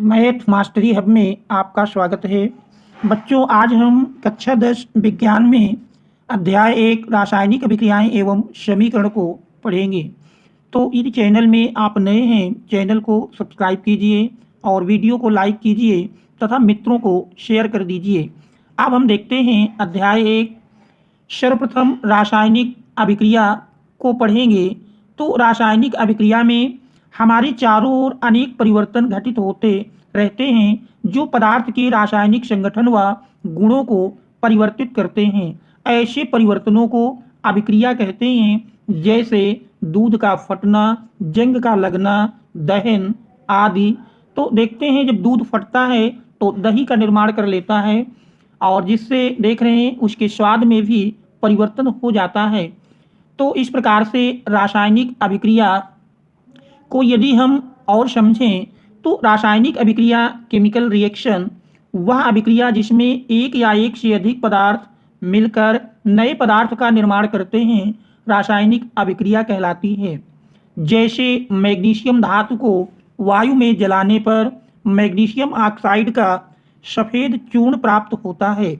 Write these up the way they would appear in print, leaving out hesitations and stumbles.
Math mastery hub में आपका स्वागत है। बच्चों, आज हम कक्षा 10 विज्ञान में अध्याय 1 रासायनिक अभिक्रियाएं एवं समीकरण को पढ़ेंगे। तो यदि चैनल में आप नए हैं, चैनल को सब्सक्राइब कीजिए और वीडियो को लाइक कीजिए तथा मित्रों को शेयर कर दीजिए। अब हम देखते हैं अध्याय 1। सर्वप्रथम रासायनिक अभिक्रिया को पढ़ेंगे। तो रासायनिक अभिक्रिया में हमारे चारों ओर अनेक परिवर्तन घटित होते रहते हैं जो पदार्थ के रासायनिक संगठन व गुणों को परिवर्तित करते हैं। ऐसे परिवर्तनों को अभिक्रिया कहते हैं, जैसे दूध का फटना, जंग का लगना, दहन आदि। तो देखते हैं, जब दूध फटता है तो दही का निर्माण कर लेता है और जिससे देख रहे हैं उसके स्वाद में भी परिवर्तन हो जाता है। तो इस प्रकार से रासायनिक अभिक्रिया को यदि हम और समझें तो रासायनिक अभिक्रिया केमिकल रिएक्शन वह अभिक्रिया जिसमें एक या एक से अधिक पदार्थ मिलकर नए पदार्थ का निर्माण करते हैं, रासायनिक अभिक्रिया कहलाती है। जैसे मैग्नीशियम धातु को वायु में जलाने पर मैग्नीशियम ऑक्साइड का सफ़ेद चूर्ण प्राप्त होता है।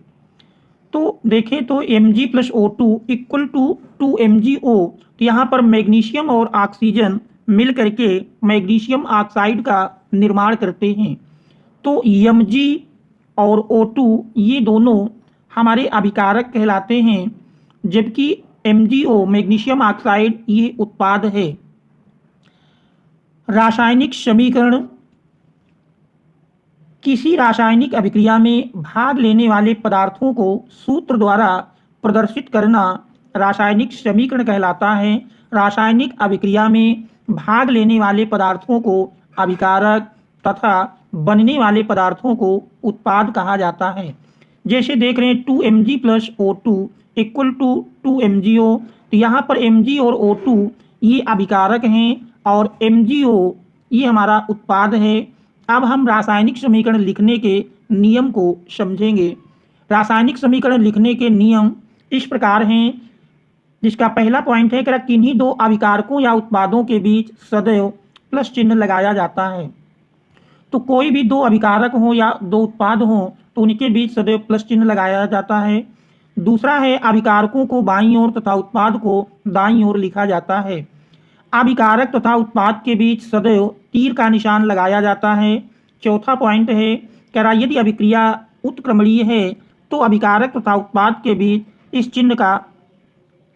तो देखें तो Mg+O2 इक्वल टू 2MgO। तो यहाँ पर मैग्नीशियम और ऑक्सीजन मिल करके मैग्नीशियम ऑक्साइड का निर्माण करते हैं। तो Mg और O2 ये दोनों हमारे अभिकारक कहलाते हैं, जबकि MgO मैग्नीशियम ऑक्साइड ये उत्पाद है। रासायनिक समीकरण किसी रासायनिक अभिक्रिया में भाग लेने वाले पदार्थों को सूत्र द्वारा प्रदर्शित करना रासायनिक समीकरण कहलाता है। रासायनिक अभिक्रिया में भाग लेने वाले पदार्थों को अभिकारक तथा बनने वाले पदार्थों को उत्पाद कहा जाता है। जैसे देख रहे हैं 2Mg+O2 इक्वल टू 2MgO। तो यहाँ पर Mg और O2 ये अभिकारक हैं और MgO ये हमारा उत्पाद है। अब हम रासायनिक समीकरण लिखने के नियम को समझेंगे। रासायनिक समीकरण लिखने के नियम इस प्रकार हैं, जिसका पहला पॉइंट है कि किन्हीं दो अभिकारकों या उत्पादों के बीच सदैव प्लस चिन्ह लगाया जाता है। तो कोई भी दो अभिकारक हो या दो उत्पाद हो तो उनके बीच सदैव प्लस चिन्ह लगाया जाता है। दूसरा है अभिकारकों को बाईं ओर तथा उत्पाद को दाईं ओर लिखा जाता है। अभिकारक तथा उत्पाद के बीच सदैव तीर का निशान लगाया जाता है। चौथा पॉइंट है कि यदि अभिक्रिया उत्क्रमणीय है तो अभिकारक तथा उत्पाद के बीच इस चिन्ह का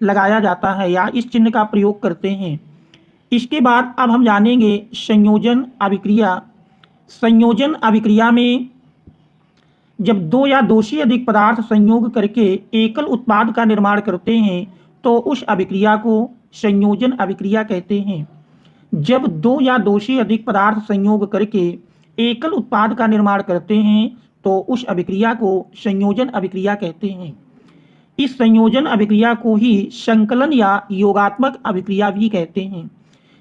लगाया जाता है या इस चिन्ह का प्रयोग करते हैं। इसके बाद अब हम जानेंगे संयोजन अभिक्रिया। संयोजन अभिक्रिया में जब दो या दो से अधिक पदार्थ संयोग करके एकल उत्पाद का निर्माण करते हैं तो उस अभिक्रिया को संयोजन अभिक्रिया कहते हैं। जब दो या दो से अधिक पदार्थ संयोग करके एकल उत्पाद का निर्माण करते हैं तो उस अभिक्रिया को संयोजन अभिक्रिया कहते हैं। इस संयोजन अभिक्रिया को ही संकलन या योगात्मक अभिक्रिया भी कहते हैं।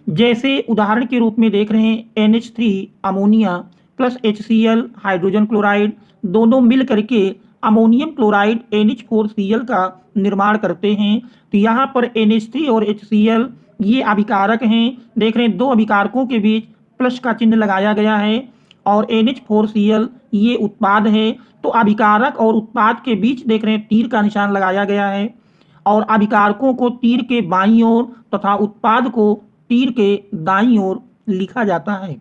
जैसे उदाहरण के रूप में देख रहे हैं NH3 ammonia plus HCl hydrogen chloride दोनों मिल करके अमोनियम क्लोराइड NH4Cl का निर्माण करते हैं। तो यहाँ पर NH3 और HCl ये अभिकारक हैं। देख रहे हैं दो अभिकारकों के बीच प्लस का चिन्ह लगाया गया है और NH4Cl ये उत्पाद है। तो अभिकारक और उत्पाद के बीच देख रहे हैं तीर का निशान लगाया गया है और अभिकारकों को तीर के बाईं ओर तथा उत्पाद को तीर के दाईं ओर लिखा जाता है।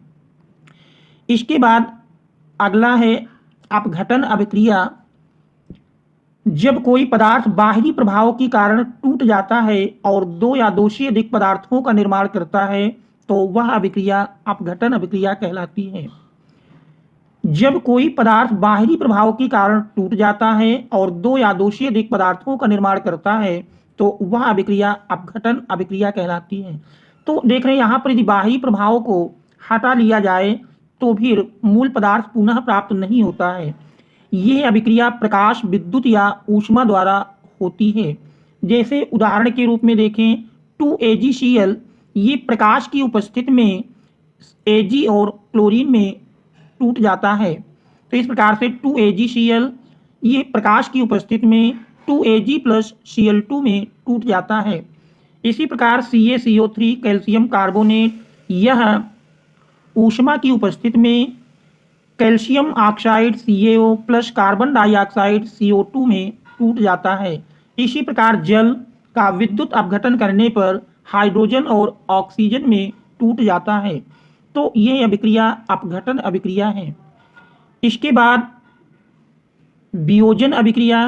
इसके बाद अगला है अपघटन अभिक्रिया। जब कोई पदार्थ बाहरी प्रभाव के कारण टूट जाता है और दो या दो से अधिक पदार्थों का निर्माण करता है तो वह अभिक्रिया अपघटन अभिक्रिया कहलाती है। जब कोई पदार्थ बाहरी प्रभाव के कारण टूट जाता है और दो या दो से अधिक पदार्थों का निर्माण करता है तो वह अभिक्रिया अपघटन अभिक्रिया कहलाती है। तो देख रहे हैं यहाँ पर यदि बाहरी प्रभाव को हटा लिया जाए तो फिर मूल पदार्थ पुनः प्राप्त नहीं होता है। यह अभिक्रिया प्रकाश, विद्युत या ऊष्मा द्वारा होती है। जैसे उदाहरण के रूप में देखें 2AgCl ये प्रकाश की उपस्थिति में Ag और क्लोरीन में टूट जाता है। तो इस प्रकार से 2AgCl ये प्रकाश की उपस्थिति में 2Ag+Cl2 में टूट जाता है। इसी प्रकार CaCO3 कैल्शियम कार्बोनेट यह ऊष्मा की उपस्थिति में calcium oxide CaO plus carbon dioxide CO2 में टूट जाता है। इसी प्रकार जल का विद्युत अपघटन करने पर हाइड्रोजन और ऑक्सीजन में टूट जाता है। तो ये अभिक्रिया अपघटन अभिक्रिया है। इसके बाद वियोजन अभिक्रिया।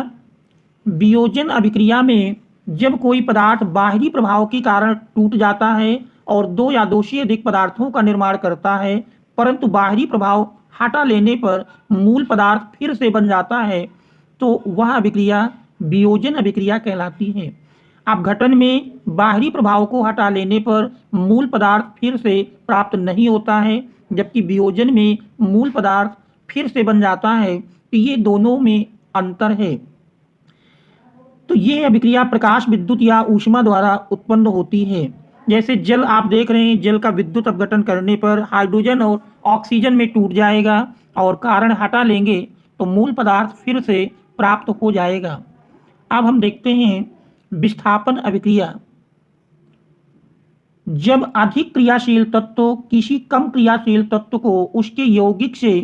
वियोजन अभिक्रिया में जब कोई पदार्थ बाहरी प्रभाव के कारण टूट जाता है और दो या दो से अधिक पदार्थों का निर्माण करता है, परंतु बाहरी प्रभाव हटा लेने पर मूल पदार्थ फिर से बन जाता है, तो वह अभिक्रिया वियोजन अभिक्रिया कहलाती है। अपघटन में बाहरी प्रभाव को हटा लेने पर मूल पदार्थ फिर से प्राप्त नहीं होता है, जबकि वियोजन में मूल पदार्थ फिर से बन जाता है। तो ये दोनों में अंतर है। तो ये अभिक्रिया प्रकाश विद्युत या ऊष्मा द्वारा उत्पन्न होती है। जैसे जल आप देख रहे हैं, जल का विद्युत अपघटन करने पर हाइड्रोजन और ऑक्सीजन में टूट जाएगा और कारण हटा लेंगे तो मूल पदार्थ फिर से प्राप्त हो जाएगा। अब हम देखते हैं विस्थापन अभिक्रिया। जब अधिक क्रियाशील तत्व किसी कम क्रियाशील तत्व को उसके यौगिक से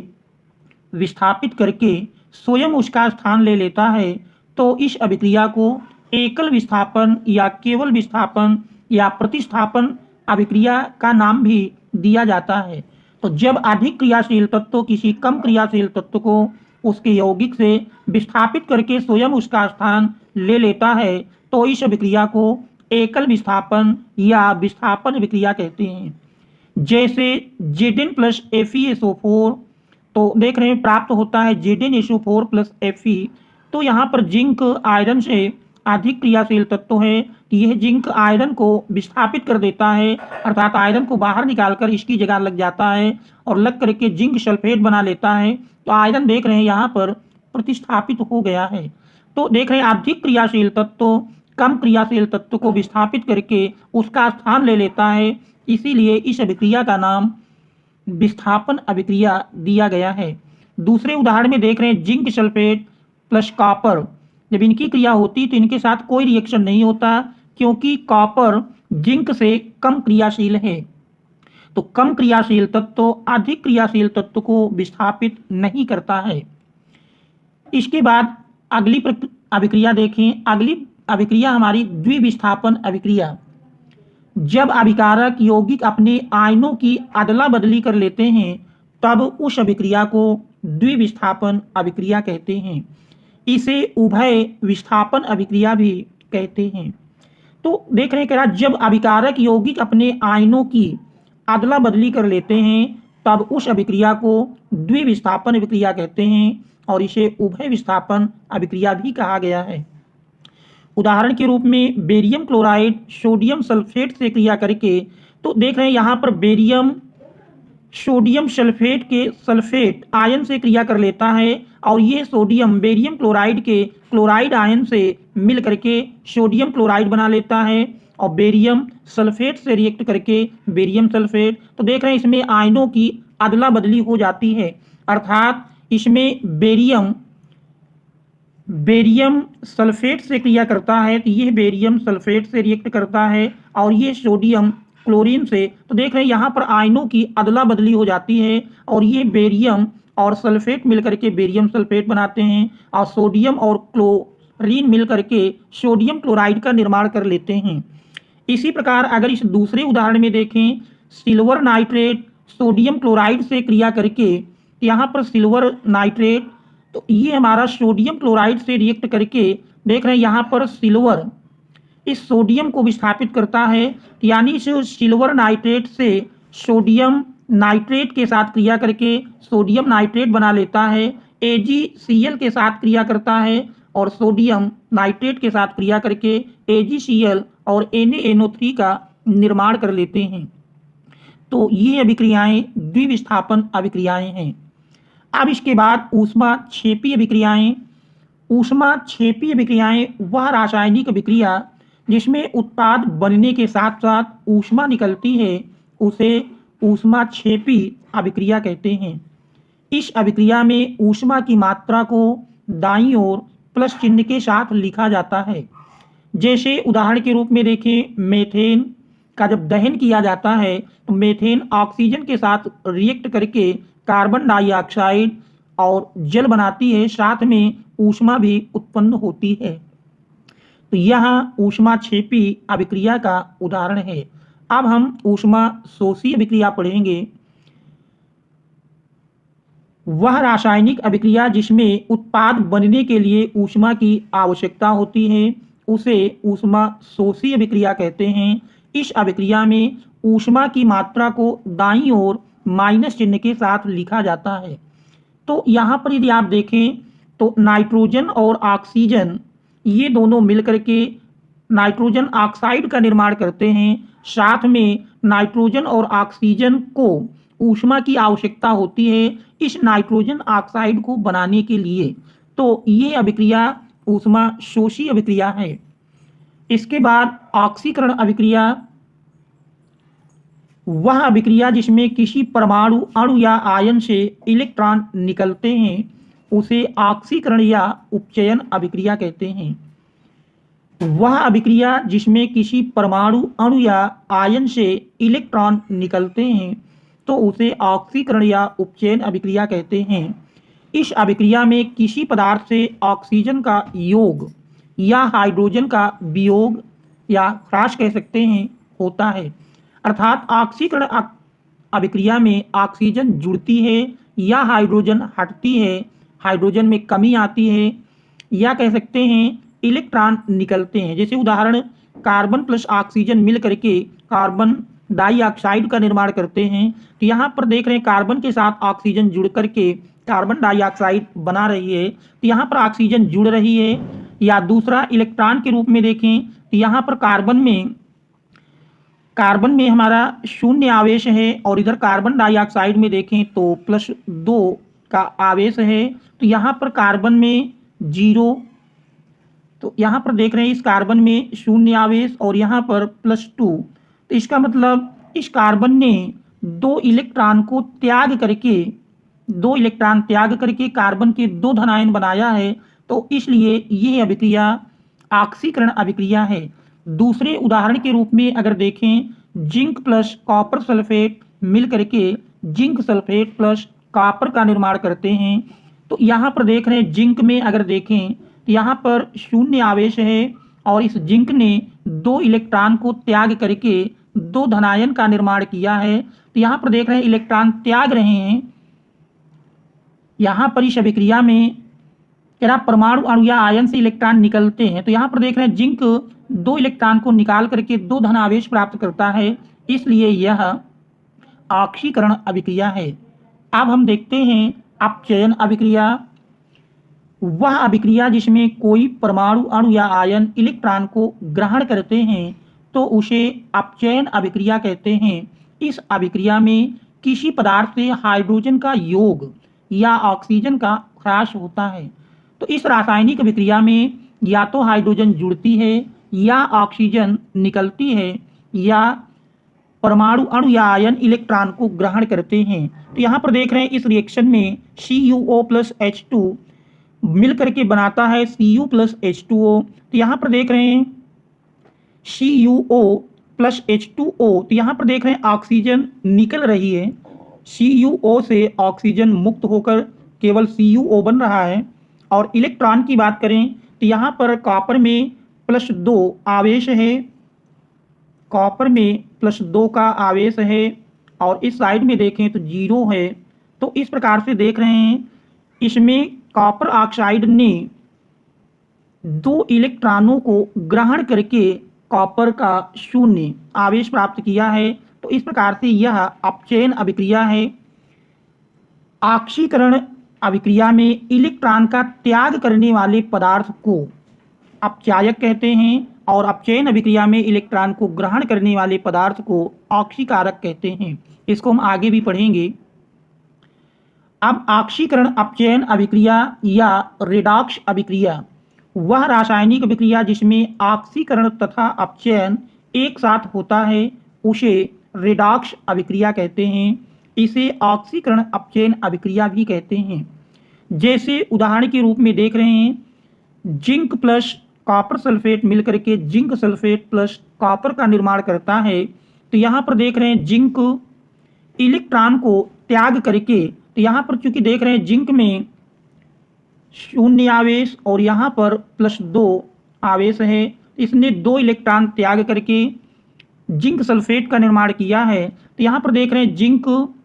विस्थापित करके स्वयं उसका स्थान ले लेता है, तो इस अभिक्रिया को एकल विस्थापन या केवल विस्थापन या प्रतिस्थापन अभिक्रिया का नाम भी दिया जाता है। तो जब अधिक क्रियाशील तत्व किसी कम क्रियाशील तत्व को उसके यौगिक से विस्थापित करके स्वयं उसका स्थान ले लेता है, तो इस अभिक्रिया को एकल विस्थापन या विस्थापन अभिक्रिया कहते हैं। जैसे Zn प्लस FeSO4, तो देख रहे हैं प्राप्त होता है ZnSO4 प्लस Fe। तो यहाँ पर जिंक आयरन से अधिक क्रियाशील तत्व है कि यह जिंक आयरन को विस्थापित कर देता है, अर्थात आयरन को बाहर निकालकर इसकी जगह लग जाता है और लग करके जिंक सल्फेट बना लेता है। तो आयरन देख रहे हैं यहाँ पर प्रतिस्थापित हो गया है। तो देख रहे हैं अधिक क्रियाशील तत्व कम क्रियाशील तत्व को विस्थापित करके उसका स्थान ले लेता है, इसीलिए इस अभिक्रिया का नाम विस्थापन अभिक्रिया दिया गया है। दूसरे उदाहरण में देख रहे हैं जिंक सल्फेट प्लस कॉपर। जब इनकी क्रिया होती तो इनके साथ कोई रिएक्शन नहीं होता, क्योंकि कॉपर जिंक से कम क्रियाशील है। तो कम क्रियाशील तत्व अधिक क्रियाशील तत्व को विस्थापित नहीं करता है। इसके बाद अगली अभिक्रिया देखें। अगली अभिक्रिया हमारी द्विविस्थापन अभिक्रिया। जब अभिकारक यौगिक अपने आयनों की अदला बदली कर लेते हैं, तब उस अभिक्रिया को द्विविस्थापन अभिक्रिया कहते हैं। इसे उभय विस्थापन अभिक्रिया भी कहते हैं। तो देख रहे हैं क्या, जब अभिकारक यौगिक अपने आयनों की अदला बदली कर लेते हैं, तब उस अभिक्रिया को द्विविस्थापन अभिक्रिया कहते हैं और इसे उभय विस्थापन अभिक्रिया भी कहा गया है। उदाहरण के रूप में बेरियम क्लोराइड सोडियम सल्फेट से क्रिया करके, तो देख रहे हैं यहाँ पर बेरियम सोडियम सल्फेट के सल्फेट आयन से क्रिया कर लेता है और ये सोडियम बेरियम क्लोराइड के क्लोराइड आयन से मिल करके सोडियम क्लोराइड बना लेता है और बेरियम सल्फेट से रिएक्ट करके बेरियम सल्फेट। तो देख रहे हैं इसमें आयनों की अदला बदली हो जाती है, अर्थात इसमें बेरियम सल्फेट से क्रिया करता है तो यह बेरियम सल्फेट से रिएक्ट करता है और ये सोडियम क्लोरीन से। तो देख रहे हैं यहाँ पर आयनों की अदला बदली हो जाती है और ये बेरियम और सल्फेट मिलकर के बेरियम सल्फेट बनाते हैं और सोडियम और क्लोरीन मिलकर के सोडियम क्लोराइड का निर्माण कर लेते हैं। इसी प्रकार अगर इस दूसरे उदाहरण में देखें, सिल्वर नाइट्रेट सोडियम क्लोराइड से क्रिया करके, यहाँ पर सिल्वर नाइट्रेट, तो ये हमारा सोडियम क्लोराइड से रिएक्ट करके देख रहे हैं यहाँ पर सिल्वर इस सोडियम को विस्थापित करता है, यानी इस सिल्वर नाइट्रेट से सोडियम नाइट्रेट के साथ क्रिया करके सोडियम नाइट्रेट बना लेता है। AgCl के साथ क्रिया करता है और सोडियम नाइट्रेट के साथ क्रिया करके AgCl और NaNO3 का निर्माण कर लेते हैं। तो ये अभिक्रियाएं द्विविस्थापन अभिक्रियाएं हैं। अब इसके बाद ऊष्माक्षेपी अभिक्रियाएं। ऊष्माक्षेपी अभिक्रियाएं वह रासायनिक अभिक्रिया जिसमें उत्पाद बनने के साथ साथ ऊष्मा निकलती है, उसे ऊष्माक्षेपी अभिक्रिया कहते हैं। इस अभिक्रिया में ऊष्मा की मात्रा को दाईं ओर प्लस चिन्ह के साथ लिखा जाता है। जैसे उदाहरण के रूप में देखें, मेथेन का जब दहन किया जाता है तो मेथेन ऑक्सीजन के साथ रिएक्ट करके कार्बन डाइऑक्साइड और जल बनाती है, साथ में ऊष्मा भी उत्पन्न होती है। तो यह ऊष्माक्षेपी अभिक्रिया का उदाहरण है। अब हम ऊष्मा शोषी अभिक्रिया पढ़ेंगे। वह रासायनिक अभिक्रिया जिसमें उत्पाद बनने के लिए ऊष्मा की आवश्यकता होती है, उसे ऊष्मा शोषी अभिक्रिया कहते हैं। इस अभिक्रिया में ऊष्मा की मात्रा को दाईं ओर माइनस चिन्ह के साथ लिखा जाता है। तो यहाँ पर यदि आप देखें तो नाइट्रोजन और ऑक्सीजन ये दोनों मिलकर के नाइट्रोजन ऑक्साइड का निर्माण करते हैं। साथ में नाइट्रोजन और ऑक्सीजन को ऊष्मा की आवश्यकता होती है इस नाइट्रोजन ऑक्साइड को बनाने के लिए। तो ये अभिक्रिया ऊष्मा शोषी अभिक्रिया है। इसके बाद ऑक्सीकरण अभिक्रिया, वह अभिक्रिया जिसमें किसी परमाणु अणु या आयन से इलेक्ट्रॉन निकलते हैं, उसे ऑक्सीकरण या उपचयन अभिक्रिया कहते हैं। वह अभिक्रिया जिसमें किसी परमाणु अणु या आयन से इलेक्ट्रॉन निकलते हैं, तो उसे ऑक्सीकरण या उपचयन अभिक्रिया कहते हैं। इस अभिक्रिया में किसी पदार्थ से ऑक्सीजन का योग या हाइड्रोजन का वियोग या ह्रास कह सकते हैं होता है। अर्थात ऑक्सीकरण अभिक्रिया में ऑक्सीजन जुड़ती है या हाइड्रोजन हटती है, हाइड्रोजन में कमी आती है, या कह सकते हैं इलेक्ट्रॉन निकलते हैं। जैसे उदाहरण, कार्बन प्लस ऑक्सीजन मिल करके कार्बन डाइऑक्साइड का निर्माण करते हैं। तो यहाँ पर देख रहे हैं कार्बन के साथ ऑक्सीजन जुड़ करके कार्बन डाइऑक्साइड बना रही है। तो यहाँ पर ऑक्सीजन जुड़ रही है। या दूसरा इलेक्ट्रॉन के रूप में देखें तो यहाँ पर कार्बन में हमारा शून्य आवेश है और इधर कार्बन डाइऑक्साइड में देखें तो +2 का आवेश है। तो यहाँ पर कार्बन में 0, तो यहाँ पर देख रहे हैं इस कार्बन में शून्य आवेश और यहाँ पर +2। तो इसका मतलब इस कार्बन ने 2 इलेक्ट्रॉन त्याग करके कार्बन के 2 धनायन बनाया है। तो इसलिए यह अभिक्रिया ऑक्सीकरण अभिक्रिया है। दूसरे उदाहरण के रूप में अगर देखें, जिंक प्लस कॉपर सल्फेट मिल करके जिंक सल्फेट प्लस कॉपर का निर्माण करते हैं। तो यहाँ पर देख रहे हैं जिंक में अगर देखें तो यहाँ पर शून्य आवेश है और इस जिंक ने 2 इलेक्ट्रॉन को त्याग करके 2 धनायन का निर्माण किया है। तो यहाँ पर देख रहे हैं इलेक्ट्रॉन त्याग रहे हैं। यहाँ पर इस अभिक्रिया में परमाणु अणु या आयन से इलेक्ट्रॉन निकलते हैं। तो यहाँ पर देख रहे हैं जिंक 2 इलेक्ट्रॉन को निकाल करके 2 धन आवेश प्राप्त करता है, इसलिए यह ऑक्सीकरण अभिक्रिया है। अब हम देखते हैं अपचयन अभिक्रिया। वह अभिक्रिया जिसमें कोई परमाणु अणु या आयन इलेक्ट्रॉन को ग्रहण करते हैं, तो उसे अपचयन अभिक्रिया कहते हैं। इस अभिक्रिया में किसी पदार्थ से हाइड्रोजन का योग या ऑक्सीजन का ह्रास होता है। तो इस रासायनिक अभिक्रिया में या तो हाइड्रोजन जुड़ती है या ऑक्सीजन निकलती है या परमाणु अणु या आयन इलेक्ट्रॉन को ग्रहण करते हैं। तो यहाँ पर देख रहे हैं इस रिएक्शन में CuO + H2 मिल करके बनाता है Cu + H2O। तो यहाँ पर देख रहे हैं CuO + H2O। तो यहाँ पर देख रहे हैं ऑक्सीजन निकल रही है, CuO से ऑक्सीजन मुक्त होकर केवल CuO बन रहा है। और इलेक्ट्रॉन की बात करें तो यहाँ पर कॉपर में +2 आवेश है, कॉपर में +2 का आवेश है और इस साइड में देखें तो 0 है। तो इस प्रकार से देख रहे हैं इसमें कॉपर ऑक्साइड ने 2 इलेक्ट्रॉनों को ग्रहण करके कॉपर का शून्य आवेश प्राप्त किया है। तो इस प्रकार से यह अपचयन अभिक्रिया है। ऑक्सीकरण अभिक्रिया में इलेक्ट्रॉन का त्याग करने वाले पदार्थ को अपचायक कहते हैं और अपचयन अभिक्रिया में इलेक्ट्रॉन को ग्रहण करने वाले पदार्थ को ऑक्सीकारक कहते हैं। इसको हम आगे भी पढ़ेंगे। अब ऑक्सीकरण अपचयन अभिक्रिया या रेडॉक्स अभिक्रिया, वह रासायनिक अभिक्रिया जिसमें ऑक्सीकरण तथा अपचयन एक साथ होता है, उसे रेडॉक्स अभिक्रिया कहते हैं। इसे ऑक्सीकरण अपचयन अभिक्रिया भी कहते हैं। जैसे उदाहरण के रूप में देख रहे हैं, जिंक प्लस कॉपर सल्फेट मिलकर के जिंक सल्फेट प्लस कॉपर का निर्माण करता है। तो यहाँ पर देख रहे हैं जिंक इलेक्ट्रॉन को त्याग करके तो यहाँ पर चूंकि देख रहे हैं जिंक में 0 आवेश और यहाँ पर +2 आवेश है, इसने 2 इलेक्ट्रॉन त्याग करके जिंक सल्फेट का निर्माण किया है। तो यहाँ पर देख रहे हैं जिंक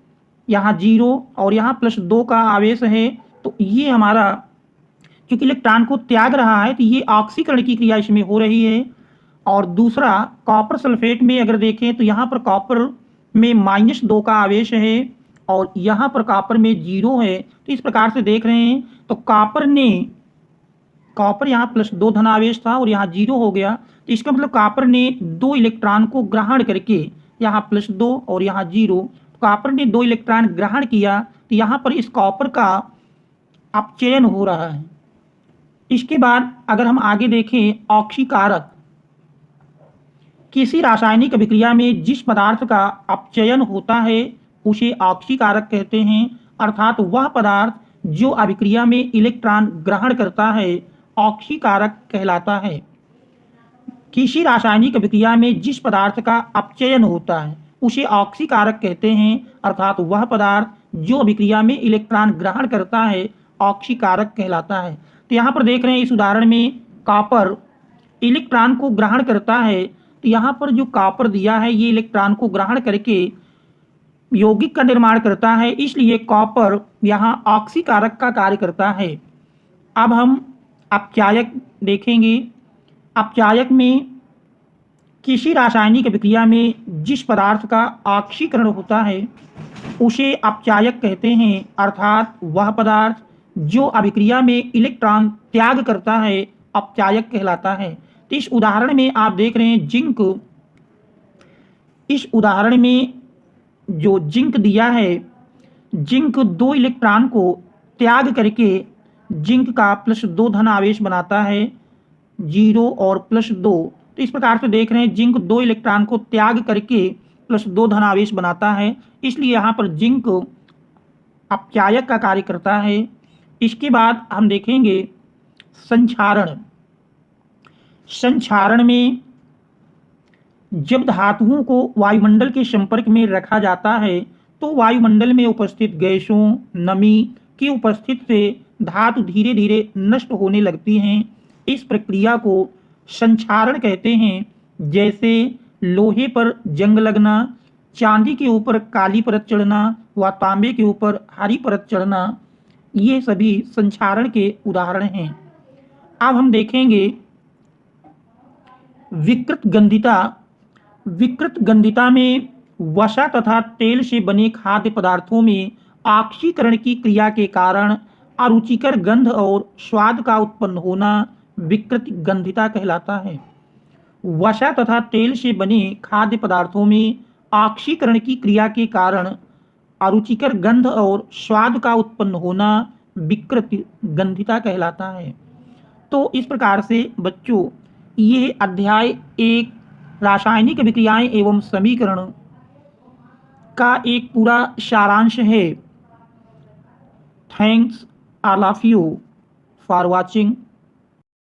यहाँ 0 और यहाँ +2 का आवेश है, तो ये हमारा क्योंकि इलेक्ट्रॉन को त्याग रहा है तो ये ऑक्सीकरण की क्रिया इसमें हो रही है। और दूसरा कॉपर सल्फेट में अगर देखें तो यहाँ पर कॉपर में -2 का आवेश है और यहाँ पर कॉपर में 0 है। तो इस प्रकार से देख रहे हैं तो कॉपर यहाँ +2 धनावेश था और यहाँ 0 हो गया, तो इसका मतलब कॉपर ने 2 इलेक्ट्रॉन को ग्रहण करके यहाँ +2 और यहाँ 0, कॉपर ने 2 इलेक्ट्रॉन ग्रहण किया तो यहाँ पर इस कॉपर का अपचयन हो रहा है। इसके बाद अगर हम आगे देखें ऑक्सीकारक, किसी रासायनिक अभिक्रिया में जिस पदार्थ का अपचयन होता है उसे ऑक्सीकारक कहते हैं, अर्थात वह पदार्थ जो अभिक्रिया में इलेक्ट्रॉन ग्रहण करता है ऑक्सीकारक कहलाता है। किसी रासायनिक अभिक्रिया में जिस पदार्थ का अपचयन होता है उसे ऑक्सीकारक कहते हैं, अर्थात वह पदार्थ जो अभिक्रिया में इलेक्ट्रॉन ग्रहण करता है ऑक्सीकारक कहलाता है। तो यहाँ पर देख रहे हैं इस उदाहरण में कॉपर इलेक्ट्रॉन को ग्रहण करता है, तो यहाँ पर जो कॉपर दिया है ये इलेक्ट्रॉन को ग्रहण करके यौगिक का निर्माण करता है, इसलिए कॉपर यहाँ ऑक्सीकारक का कार्य करता है। अब हम अपचायक देखेंगे। अपचायक में किसी रासायनिक अभिक्रिया में जिस पदार्थ का ऑक्सीकरण होता है उसे अपचायक कहते हैं, अर्थात वह पदार्थ जो अभिक्रिया में इलेक्ट्रॉन त्याग करता है अपचायक कहलाता है। तो इस उदाहरण में आप देख रहे हैं जिंक, इस उदाहरण में जो जिंक दिया है, जिंक 2 इलेक्ट्रॉन को त्याग करके जिंक का +2 धन आवेश बनाता है, 0 और +2। तो इस प्रकार से देख रहे हैं जिंक 2 इलेक्ट्रॉन को त्याग करके +2 धन आवेश बनाता है, इसलिए यहाँ पर जिंक अपचायक का कार्य करता है। इसके बाद हम देखेंगे संक्षारण। संक्षारण में जब धातुओं को वायुमंडल के संपर्क में रखा जाता है तो वायुमंडल में उपस्थित गैसों, नमी की उपस्थिति से धातु धीरे धीरे नष्ट होने लगती हैं। इस प्रक्रिया को संक्षारण कहते हैं। जैसे लोहे पर जंग लगना, चांदी के ऊपर काली परत चढ़ना व तांबे के ऊपर हरी परत चढ़ना, ये सभी संक्षारण के उदाहरण हैं। अब हम देखेंगे विकृत गंधिता। विकृत गंधिता में वसा तथा तेल से बने खाद्य पदार्थों में ऑक्सीकरण की क्रिया के कारण अरुचिकर गंध और स्वाद का उत्पन्न होना विकृत गंधिता कहलाता है। वसा तथा तेल से बने खाद्य पदार्थों में ऑक्सीकरण की क्रिया के कारण अरुचिकर गंध और स्वाद का उत्पन्न होना विकृत गंधिता कहलाता है। तो इस प्रकार से बच्चों ये अध्याय 1 रासायनिक अभिक्रियाएं एवं समीकरण का एक पूरा सारांश है। Thanks all of you for watching.